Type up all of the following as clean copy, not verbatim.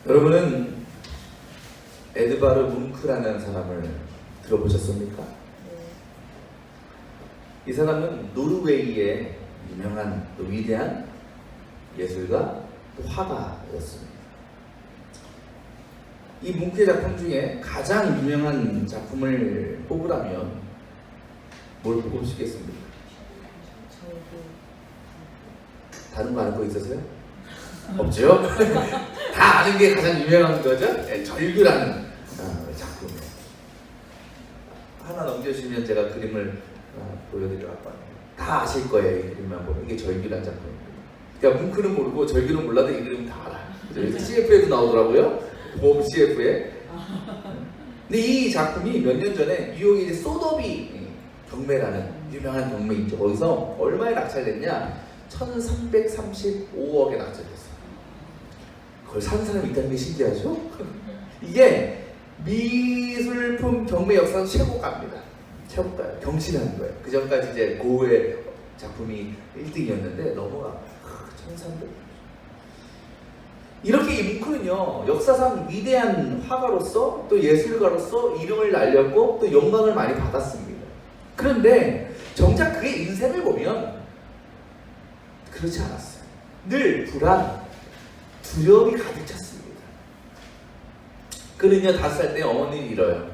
여러분은 에드바르 뭉크라는 사람을 들어보셨습니까? 이 사람은 노르웨이의 유명한 또 위대한 예술가 또 화가였습니다. 이 뭉크의 작품 중에 가장 유명한 작품을 뽑으라면 뭘 뽑으시겠습니까? 다른 거 아는 거 있으세요? 없죠? 다 아는 게 가장 유명한 거죠? 절규라는 작품이에요. 하나 넘겨주시면 제가 그림을 보여드리려고 합니다. 다 아실 거예요. 이 그림만 보면 이게 절규라는 작품입니다. 그러니까 뭉크는 모르고 절규는 몰라도 이 그림은 다 알아요. CF에도 나오더라고요. 보험 CF에. 근데 이 작품이 몇 년 전에 뉴욕의 소더비 경매라는 유명한 경매있죠. 거기서 얼마에 낙찰됐냐? 1335억에 낙찰됐어요. 그걸 사는 사람이 있다는 게 신기하죠? 이게 미술품 경매 역사상 최고가입니다. 최고가예요. 경신하는 거예요. 그 전까지 이제 고흐의 작품이 1등이었는데 넘어가 1300. 이렇게 이 뭉크는요, 역사상 위대한 화가로서 또 예술가로서 이름을 날렸고 또 영광을 많이 받았습니다. 그런데 정작 그의 인생을 보면 그렇지 않았어요. 늘 불안, 두려움이 가득 찼습니다. 그는요 5살 때 어머니를 잃어요.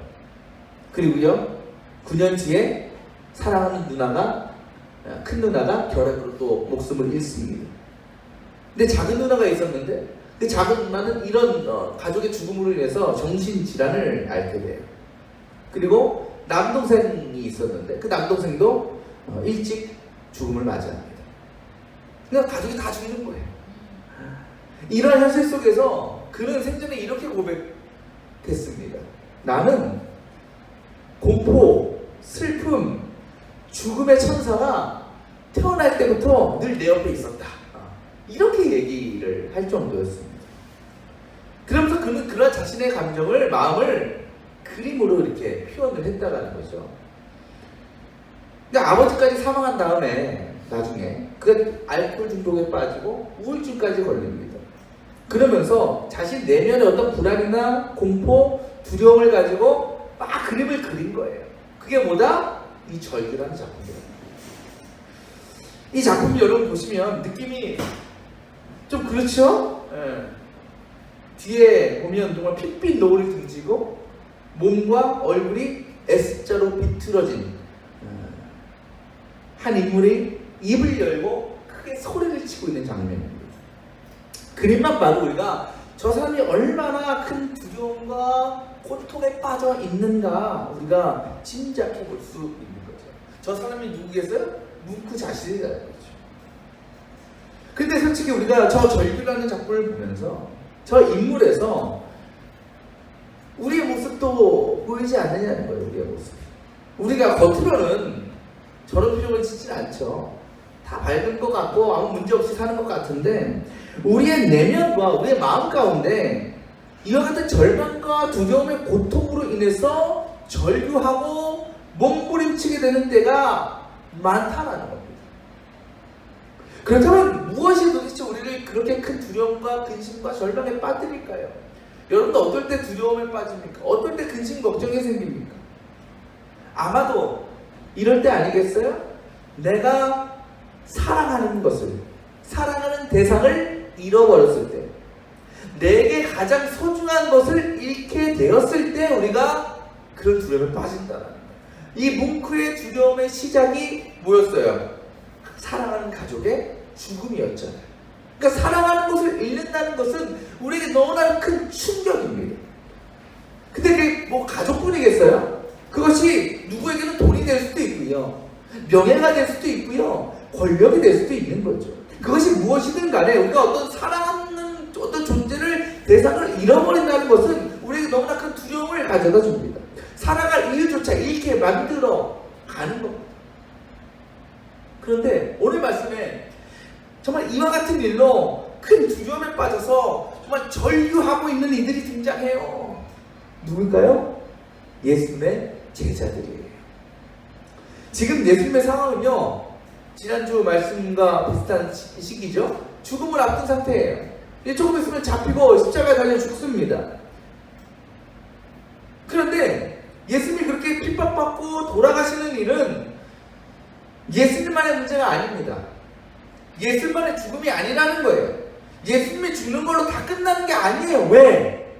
그리고요 9년 뒤에 사랑하는 누나가, 큰 누나가 결핵으로 또 목숨을 잃습니다. 근데 작은 누나가 있었는데 그 작은 누나는 이런 가족의 죽음으로 인해서 정신질환을 앓게 돼요. 그리고 남동생이 있었는데 그 남동생도 일찍 죽음을 맞이합니다. 그냥 가족이 다 죽는 거예요. 이러한 현실 속에서 그는 생전에 이렇게 고백했습니다. 나는 공포, 슬픔, 죽음의 천사가 태어날 때부터 늘 내 옆에 있었다. 이렇게 얘기를 할 정도였습니다. 그러면서 그는 그런 자신의 감정을, 마음을 그림으로 이렇게 표현을 했다라는 거죠. 근데 아버지까지 사망한 다음에 나중에 그 알코올 중독에 빠지고 우울증까지 걸립니다. 그러면서 자신 내면의 어떤 불안이나 공포, 두려움을 가지고 막 그림을 그린 거예요. 그게 뭐다? 이 절규라는 작품이에요. 이 작품 여러분 보시면 느낌이 좀 그렇죠? 예. 뒤에 보면 정말 핏빛 노을이 등지고 몸과 얼굴이 S자로 비틀어진 한 인물이 입을 열고 크게 소리를 치고 있는 장면입니다. 그림만 봐도 우리가 저 사람이 얼마나 큰 두려움과 고통에 빠져 있는가 우리가 짐작해 볼 수 있는 거죠. 저 사람이 누구겠어요? 뭉크 자신이라는 거죠. 근데 솔직히 우리가 저 절규라는 작품을 보면서 저 인물에서 우리의 모습도 보이지 않느냐는 거예요. 우리의 모습. 우리가 겉으로는 저런 표정을 짓진 않죠. 다 밝은 것 같고 아무 문제 없이 사는 것 같은데 우리의 내면과 우리의 마음 가운데 이와 같은 절망과 두려움의 고통으로 인해서 절규하고 몸부림치게 되는 때가 많다라는 겁니다. 그렇다면 무엇이 도대체 우리를 그렇게 큰 두려움과 근심과 절망에 빠뜨릴까요? 여러분도 어떨 때 두려움에 빠집니까? 어떨 때 근심 걱정이 생깁니까? 아마도 이럴 때 아니겠어요? 내가 사랑하는 것을, 사랑하는 대상을 잃어버렸을 때, 내게 가장 소중한 것을 잃게 되었을 때 우리가 그런 두려움에 빠진다는 거예요. 이 뭉크의 두려움의 시작이 뭐였어요? 사랑하는 가족의 죽음이었잖아요. 그러니까 사랑하는 것을 잃는다는 것은 우리에게 너무나 큰 충격입니다. 근데 그게 뭐 가족뿐이겠어요? 그것이 누구에게는 돈이 될 수도 있고요, 명예가 될 수도 있고요, 권력이 될 수도 있는 거죠. 그것이 무엇이든 간에 우리가 어떤 사랑하는 어떤 존재를, 대상을 잃어버린다는 것은 우리에게 너무나 큰 두려움을 가져다 줍니다. 살아갈 이유조차 잃게 만들어 가는 겁니다. 그런데 오늘 말씀에 정말 이와 같은 일로 큰 두려움에 빠져서 정말 절규하고 있는 이들이 등장해요. 누굴까요? 예수님의 제자들이에요. 지금 예수님의 상황은요, 지난주 말씀과 비슷한 시기죠. 죽음을 앞둔 상태예요. 조금 있으면 잡히고 십자가에 달려 죽습니다. 그런데 예수님이 그렇게 핍박받고 돌아가시는 일은 예수님만의 문제가 아닙니다. 예수님만의 죽음이 아니라는 거예요. 예수님이 죽는 걸로 다 끝나는 게 아니에요. 왜?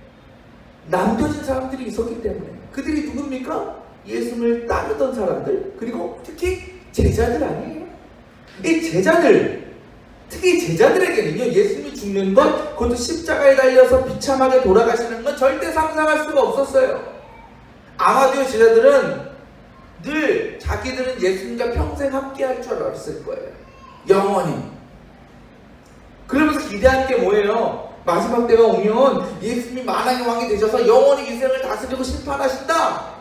남겨진 사람들이 있었기 때문에. 그들이 누굽니까? 예수님을 따르던 사람들, 그리고 특히 제자들 아니에요? 이 제자들, 특히 제자들에게는요, 예수님이 죽는 것, 그것도 십자가에 달려서 비참하게 돌아가시는 건 절대 상상할 수가 없었어요. 아마도 제자들은 늘 자기들은 예수님과 평생 함께 할 줄 알았을 거예요. 영원히. 그러면서 기대한 게 뭐예요? 마지막 때가 오면 예수님이 만왕의 왕이 되셔서 영원히 인생을 다스리고 심판하신다.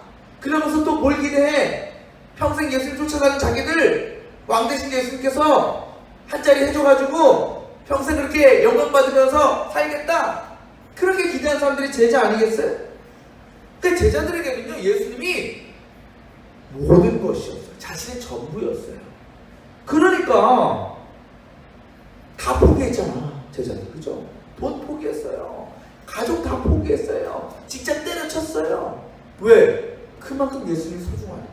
그러면서 또 뭘 기대해? 평생 예수님 쫓아다니는 자기들, 왕 대신 예수님께서 한 자리 해줘가지고 평생 그렇게 영광 받으면서 살겠다. 그렇게 기대한 사람들이 제자 아니겠어요? 그 제자들에게는요, 예수님이 모든 것이었어요. 자신의 전부였어요. 그러니까 다 포기했잖아, 제자들. 그죠? 돈 포기했어요. 가족 다 포기했어요. 직장 때려쳤어요. 왜? 그만큼 예수님이 소중하니까.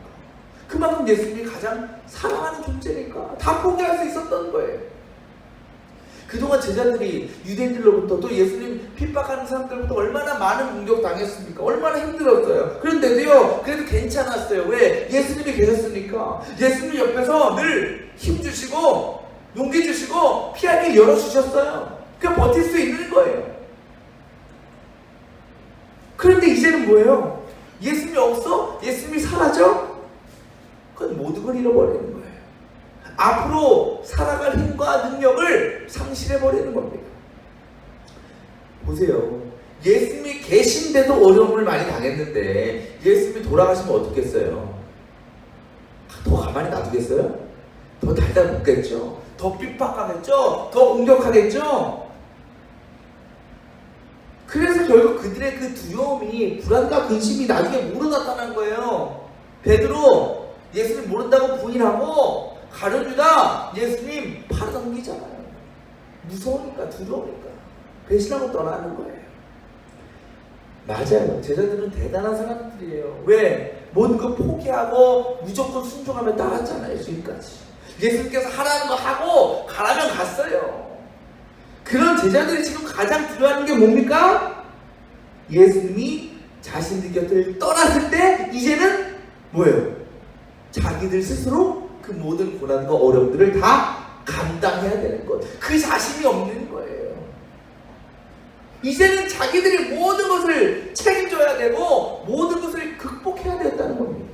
그만큼 예수님이 가장 사랑하는 존재니까 다 포기할 수 있었던 거예요. 그동안 제자들이 유대인들로부터 또 예수님 핍박하는 사람들로부터 얼마나 많은 공격 당했습니까? 얼마나 힘들었어요. 그런데도요, 그래도 괜찮았어요. 왜? 예수님이 계셨으니까. 예수님 옆에서 늘 힘주시고 용기 주시고 피할 길 열어주셨어요. 그냥 버틸 수 있는 거예요. 그런데 이제는 뭐예요? 예수님이 없어? 예수님이 사라져? 그건 모든 걸 잃어버리는 거예요. 앞으로 살아갈 힘과 능력을 상실해버리는 겁니다. 보세요. 예수님이 계신데도 어려움을 많이 당했는데 예수님이 돌아가시면 어떻겠어요? 더 가만히 놔두겠어요? 더 달달 볶겠죠? 더 핍박하겠죠? 더 공격하겠죠? 그래서 결국 그들의 그 두려움이, 불안과 근심이 나중에 뭐로 나타난 거예요? 베드로 예수님 모른다고 부인하고 가룟유다 예수님 바로 넘기잖아요. 무서우니까, 두려우니까 배신하고 떠나는 거예요. 맞아요. 제자들은 대단한 사람들이에요. 왜? 모든 거 포기하고 무조건 순종하며 따랐잖아요. 지금까지 예수님께서 하라는 거 하고 가라면 갔어요. 그런 제자들이 지금 가장 두려워하는 게 뭡니까? 예수님이 자신들 곁을 떠났을 때 이제는 뭐예요? 자기들 스스로 그 모든 고난과 어려움들을 다 감당해야 되는 것. 그 자신이 없는 거예요. 이제는 자기들이 모든 것을 책임져야 되고 모든 것을 극복해야 된다는 겁니다.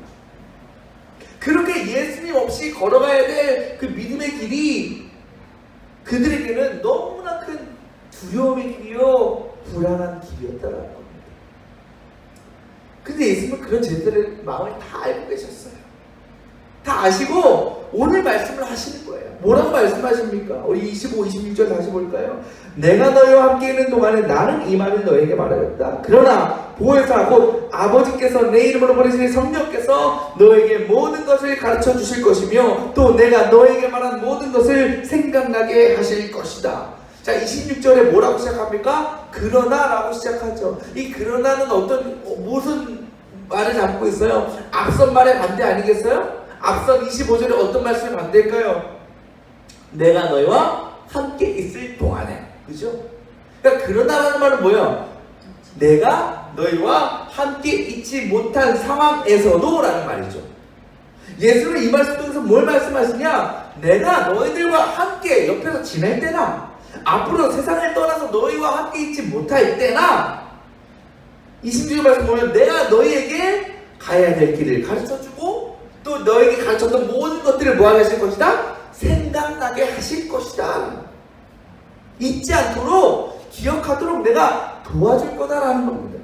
그렇게 예수님 없이 걸어가야 될 그 믿음의 길이 그들에게는 너무나 큰 두려움의 길이요, 불안한 길이었다는 겁니다. 근데 예수님은 그런 제자들의 마음을 다 알고 계셨어요. 다 아시고 오늘 말씀을 하시는 거예요. 뭐라고 말씀하십니까? 우리 25, 26절 다시 볼까요? 내가 너희와 함께 있는 동안에 나는 이 말을 너희에게 말하였다. 그러나 보혜사 곧 아버지께서 내 이름으로 보내신 성령께서 너에게 모든 것을 가르쳐 주실 것이며 또 내가 너에게 말한 모든 것을 생각나게 하실 것이다. 자, 26절에 뭐라고 시작합니까? 그러나 라고 시작하죠. 이 그러나는 무슨 말을 담고 있어요? 앞선 말의 반대 아니겠어요? 앞선 25절에 어떤 말씀을 반대일까요? 내가 너희와 함께 있을 동안에. 그죠? 그러니까 그러나라는 말은 뭐예요? 내가 너희와 함께 있지 못한 상황에서도 라는 말이죠. 예수는 이 말씀 통해서 뭘 말씀하시냐? 내가 너희들과 함께 옆에서 지낼 때나 앞으로 세상을 떠나서 너희와 함께 있지 못할 때나 26절 말씀 보면 내가 너희에게 가야 될 길을 가르쳐주고 또 너에게 가르쳤던 모든 것들을 뭐하게 하실 것이다? 생각나게 하실 것이다. 잊지 않도록 기억하도록 내가 도와줄 거다라는 겁니다.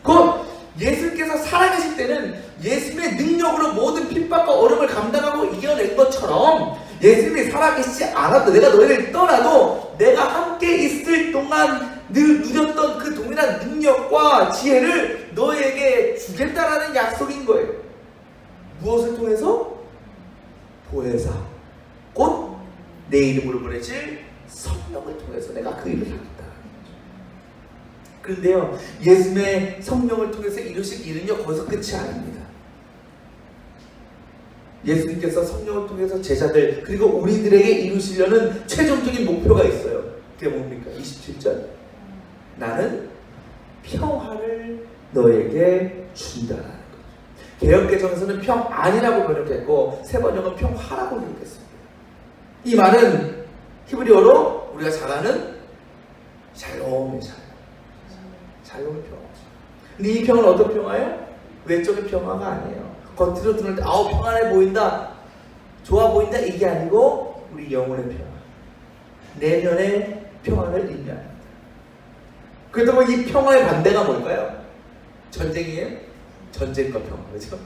곧 예수님께서 살아계실 때는 예수님의 능력으로 모든 핍박과 어려움을 감당하고 이겨낸 것처럼 예수님이 살아계시지 않아도 내가 너희를 떠나도 내가 함께 있을 동안 늘 누렸던 그 동일한 능력과 지혜를 너희에게 주겠다라는 약속인 거예요. 무엇을 통해서? 보혜사 곧 내 이름으로 보내실 성령을 통해서 내가 그 일을 하겠다. 그런데요, 예수님의 성령을 통해서 이루실 일은요, 거기서 끝이 아닙니다. 예수님께서 성령을 통해서 제자들 그리고 우리들에게 이루시려는 최종적인 목표가 있어요. 그게 뭡니까? 27절. 나는 평화를 너에게 준다라는 거죠. 개역개정에서는 평안이라고 번역했고 세번역은 평화라고 번역했습니다. 이 말은 히브리어로 우리가 잘 아는 샬롬의 샬롬의 평화죠. 근데 이 평화는 어떤 평화예요? 외적인 평화가 아니에요. 겉으로 들을 때 아우 평안해 보인다, 좋아 보인다, 이게 아니고 우리 영혼의 평화, 내면의 평화를 의미합니다. 그렇다면 이 평화의 반대가 뭘까요? 전쟁이에요? 전쟁과 평화, 그렇죠?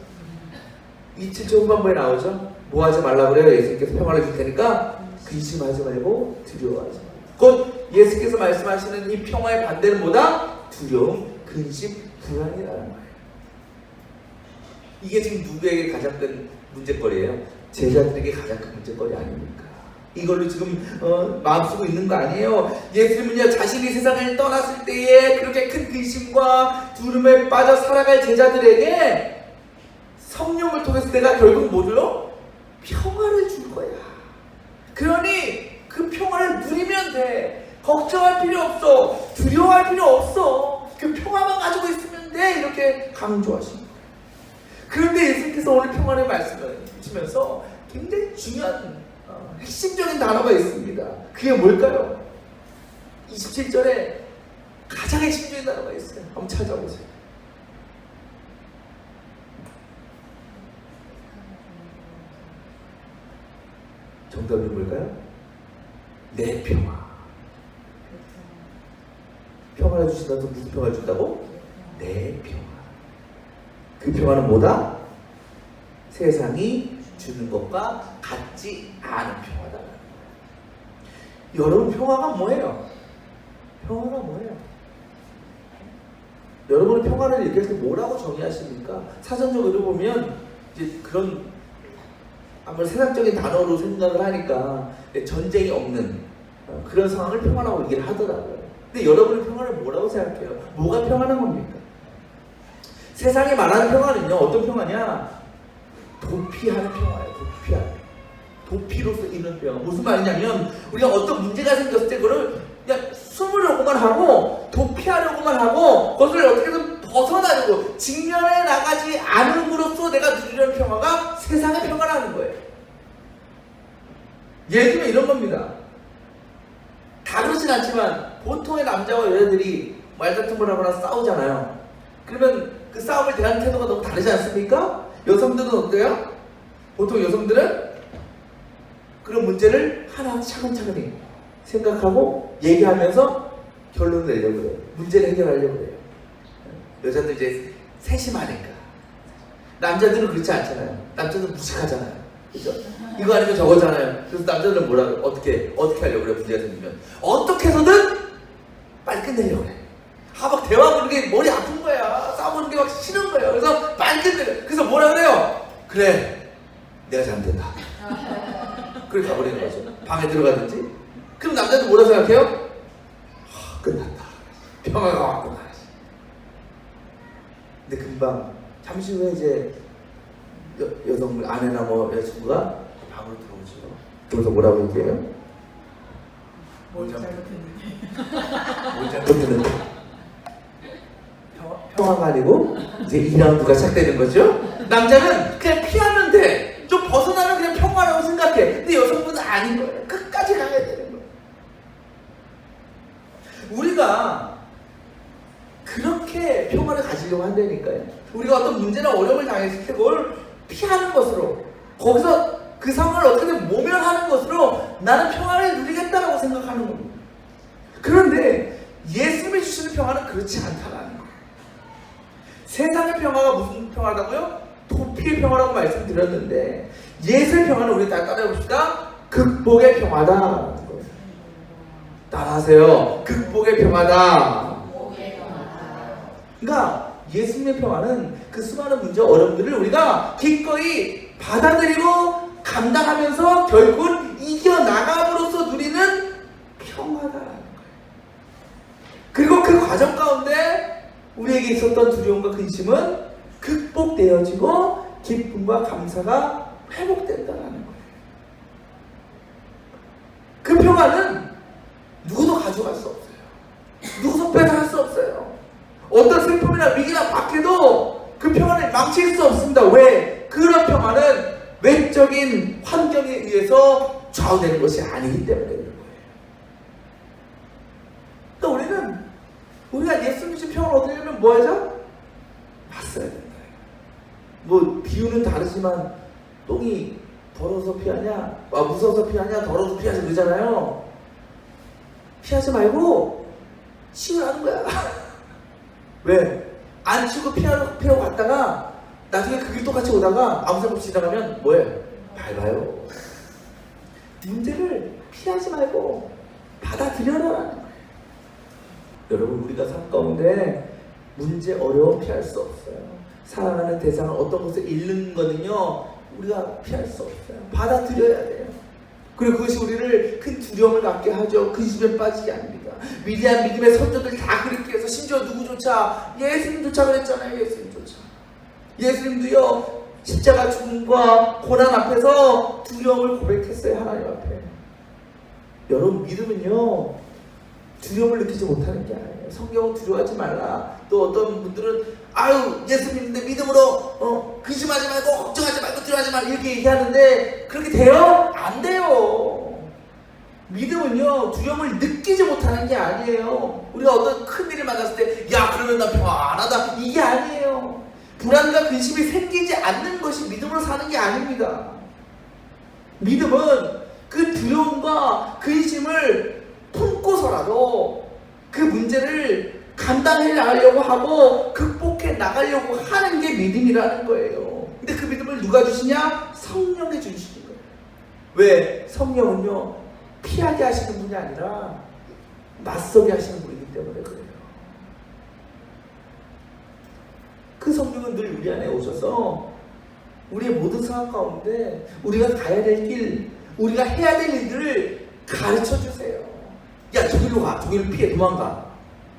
27절 후반부에 나오죠. 뭐 하지 말라 그래요? 예수님께서 평화를 줄 테니까 근심하지 말고 두려워하지 말고. 곧 예수께서 말씀하시는 이 평화의 반대는 뭐다? 두려움, 근심, 불안이라는 거예요. 이게 지금 누구에게 가장 큰 문제거리예요? 제자들에게 가장 큰 문제거리 아닙니까? 이걸로 지금 마음 쓰고 있는 거 아니에요? 예수님은요, 자신이 세상을 떠났을 때에 그렇게 큰 근심과 두려움에 빠져 살아갈 제자들에게 성령을 통해서 내가 결국 뭐죠? 평화를 줄 거야. 그러니 그 평화를 누리면 돼. 걱정할 필요 없어. 두려워할 필요 없어. 그 평화만 가지고 있으면 돼. 이렇게 강조하십니다. 그런데 예수님께서 오늘 평화의 말씀을 해주시면서 굉장히 중요한 핵심적인 단어가 있습니다. 그게 뭘까요? 27절에 가장 핵심적인 단어가 있어요. 한번 찾아보세요. 정답이 뭘까요? 내 평화. 평화를 주신다고 무슨 평화를 준다고? 내 평화. 그 평화는 뭐다? 세상이 주는 것과 같지 않은 평화다. 여러분 평화가 뭐예요? 평화가 뭐예요? 여러분은 평화를 얘기할 때 뭐라고 정의하십니까? 사전적으로 보면 이제 그런 아무래도 세상적인 단어로 생각을 하니까 전쟁이 없는 그런 상황을 평화라고 얘기를 하더라고요. 근데 여러분의 평화를 뭐라고 생각해요? 뭐가 평화는 겁니까? 세상이 말하는 평화는요, 어떤 평화냐? 도피하는 평화예요. 도피로서 있는 평화. 무슨 말이냐면 우리가 어떤 문제가 생겼을 때 그걸 그냥 숨으려고만 하고 도피하려고만 하고 그것을 어떻게든 벗어나려고 직면해 나가지 않음으로써 내가 누리려는 평화가 세상의 평화라는 거예요. 예를 들면 이런 겁니다. 다 그렇진 않지만 보통의 남자와 여자들이 말다툼을 하거나 싸우잖아요. 그러면 그 싸움을 대하는 태도가 너무 다르지 않습니까? 여성들은 어때요? 보통 여성들은 그런 문제를 하나 차근차근히 생각하고 얘기하면서 결론을 내려고 해요. 문제를 해결하려고 해요. 여자들 이제 세심하니까. 남자들은 그렇지 않잖아요. 남자들은 무식하잖아요. 그죠? 이거 아니면 저거잖아요. 그래서 남자들은 뭐라고 어떻게 하려고 그래요? 문제가 생기면 어떻게 해서든 빨리 끝내려고 그래. 막 대화 그런 게 머리 아픈 거야. 싸우는 게 막 싫은 거예요. 그래서 빨리 끝내려. 그래서 뭐라 그래요? 그래, 내가 잘못했다. 그렇게 가버리는 거죠. 방에 들어가든지. 그럼 남자들 뭐라 생각해요? 끝났다. 평화가 왔구나. 근데 금방 잠시 후에 이제 여성 아내나 뭐 여자친구가 방으로 들어오죠. 그래서 뭐라고 얘기해요? 뭘 잘못했는데? 평화가 아니고 이제 2라운드가 시작되는 거죠. 남자는 그냥 피하면 돼. 좀 벗어나면 그냥 평화라고 생각해. 근데 여성분은 아닌 거예요. 끝까지 가야 되는 거예요. 우리가 그렇게 평화를 가지려고 한다니까요. 우리가 어떤 문제나 어려움을 당했을 때 그걸 피하는 것으로, 거기서 그 상황을 어떻게든 모면하는 것으로 나는 평화를 누리겠다라고 생각하는 겁니다. 그런데 예수님이 주시는 평화는 그렇지 않다라는 거예요. 세상의 평화가 무슨 평화라고요? 도피의 평화라고 말씀드렸는데 예수의 평화는 우리 따라해봅시다. 극복의 평화다. 따라하세요. 극복의 평화다. 그러니까 예수님의 평화는 그 수많은 문제, 어려움들을 우리가 기꺼이 받아들이고 감당하면서 결국은 이겨나감으로써 누리는 평화다라는 거예요. 그리고 그 과정 가운데 우리에게 있었던 두려움과 근심은 극복되어지고 기쁨과 감사가 회복된다라는 거예요. 그 평화는 누구도 가져갈 수 없어요. 누구도 뺏어갈 수 없어요. 어떤 슬픔이나 위기나 박해도 그 평화를 망칠 수 없습니다. 왜? 그런 평화는 외적인 환경에 의해서 좌우되는 것이 아니기 때문에 그런 거예요. 그러니까 우리가 예수 믿는 평화를 얻으려면 뭐 하죠? 맞서야 된다. 뭐 비유는 다르지만 똥이 더러워서 피하냐, 무서워서 피하냐, 더러워서 피하지 그러잖아요. 피하지 말고 치우라는 거야. 왜? 안 치고 피하고 갔다가 나중에 그 길 똑같이 오다가 아무 생각 없이 지나가면 뭐예요? 밟아요. 문제를 피하지 말고 받아들여라라는 거예요. 여러분, 우리가 삶 가운데 문제, 어려움 피할 수 없어요. 사랑하는 대상을 어떤 것을 잃는 거는요, 우리가 피할 수 없어요. 받아들여야 돼요. 그리고 그것이 우리를 큰 두려움을 갖게 하죠. 근심에 빠지게 합니다. 위대한 믿음의 선조들 다 그렇게 해서, 심지어 누구조차, 예수님조차 그랬잖아요. 예수님도요, 십자가 죽음과 고난 앞에서 두려움을 고백했어요. 하나님 앞에. 여러분, 믿음은요, 두려움을 느끼지 못하는 게 아니에요. 성경은 두려워하지 말라. 또 어떤 분들은 예수 믿는데 믿음으로 근심하지 말고 걱정하지 말고 두려워하지 말고 이렇게 얘기하는데 그렇게 돼요? 안 돼요. 믿음은요, 두려움을 느끼지 못하는 게 아니에요. 우리가 어떤 큰 일을 만났을 때 그러면 나 평안하다 이게 아니에요. 불안과 근심이 생기지 않는 것이 믿음으로 사는 게 아닙니다. 믿음은 그 두려움과 근심을 품고서라도 그 문제를 감당해 나가려고 하고 극복해 나가려고 하는 게 믿음이라는 거예요. 근데 그 믿음을 누가 주시냐? 성령이 주시는 거예요. 왜? 성령은요, 피하게 하시는 분이 아니라 맞서게 하시는 분이기 때문에 그래요. 그 성령은 늘 우리 안에 오셔서 우리의 모든 상황 가운데 우리가 가야 될 길, 우리가 해야 될 일들을 가르쳐 주세요. 저기로 가, 저기를 피해, 도망가.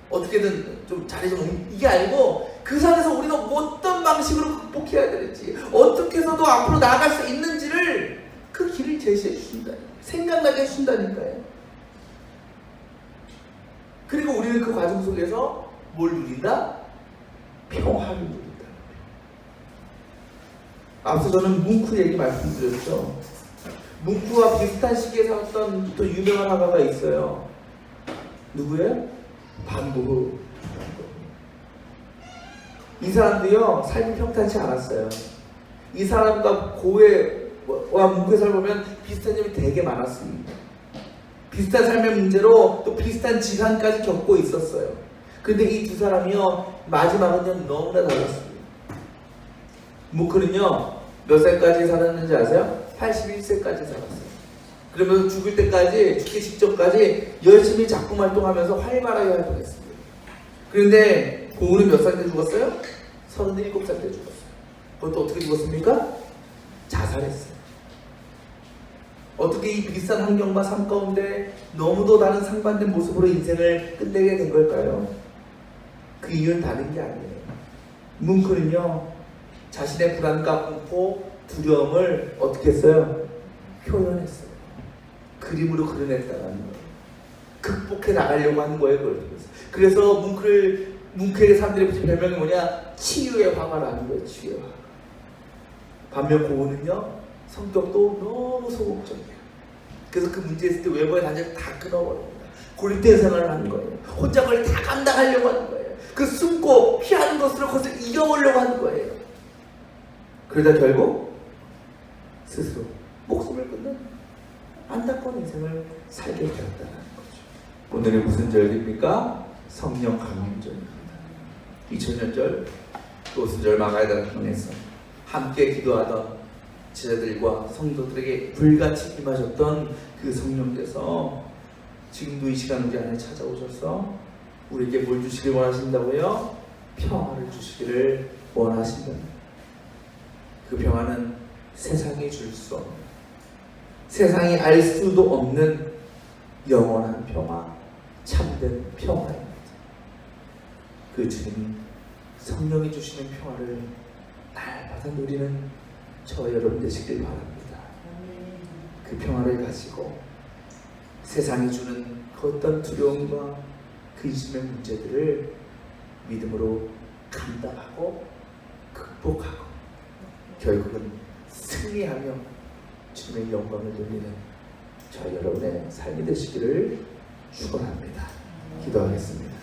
어떻게든 좀 자리 좀, 이게 아니고 그 상황에서 우리가 어떤 방식으로 극복해야 되는지, 어떻게 해서도 앞으로 나아갈 수 있는지를 그 길을 제시해 주신다. 생각나게 해준다니까요. 그리고 우리는 그 과정 속에서 뭘 누린다? 평화를 누린다. 앞서 저는 뭉크 얘기 말씀드렸죠. 뭉크와 비슷한 시기에 살았던 또 유명한 화가가 있어요. 누구예요? 반고흐. 이 사람도요, 삶이 평탄치 않았어요. 이 사람과 고흐와 뭉크의 삶을 보면 비슷한 점이 되게 많았습니다. 비슷한 삶의 문제로 또 비슷한 지산까지 겪고 있었어요. 그런데 이 두 사람이요, 마지막은요, 너무나 달랐습니다. 뭉크는요, 몇 살까지 살았는지 아세요? 81세까지 살았어요. 그러면서 죽을 때까지, 죽기 직전까지 열심히 작품 활동하면서 활발하게 활동했습니다. 그런데 고흐는 몇 살 때 죽었어요? 37살 때 죽었어요. 그것도 어떻게 죽었습니까? 자살했어요. 어떻게 이 비슷한 환경과 삶 가운데 너무도 다른 상반된 모습으로 인생을 끝내게 된 걸까요? 그 이유는 다른 게 아니에요. 뭉크는요, 자신의 불안과 공포, 두려움을 어떻게 했어요? 표현했어요. 그림으로 그려냈다는 거예요. 극복해 나가려고 하는 거예요. 그래서 뭉크에게 사람들이 붙인 별명이 뭐냐? 치유의 화가라는 거예요. 치유의 화가. 반면 고흐는요, 성격도 너무 소극적이에요. 그래서 그 문제 있을 때 외부의 단절을 다 끊어버립니다. 고립된 생활을 하는 거예요. 혼자 그걸 다 감당하려고 하는 거예요. 그 숨고 피하는 것으로 그것을 이겨보려고 하는 거예요. 그러다 결국 스스로 목숨을 끊는 안타까운 인생을 살게 되었다는 거죠. 오늘은 무슨 절입니까? 성령 강림절입니다. 2000년절 오순절 마가다라 통해서 함께 기도하던 제자들과 성도들에게 불같이 임하셨던 그 성령께서 지금도 이 시간 우리 안에 찾아오셔서 우리에게 뭘 주시길 원하신다고요? 평화를 주시기를 원하신다. 그 평화는 세상이 줄 수 없는, 세상이 알 수도 없는 영원한 평화, 참된 평화입니다. 그 주님이 성령이 주시는 평화를 날마다 누리는 저 여러분 되시길 바랍니다. 그 평화를 가지고 세상이 주는 그 어떤 두려움과 근심의 문제들을 믿음으로 감당하고 극복하고 결국은 승리하며 주님의 영광을 돌리는 저 여러분의 삶이 되시기를 축원합니다. 기도하겠습니다.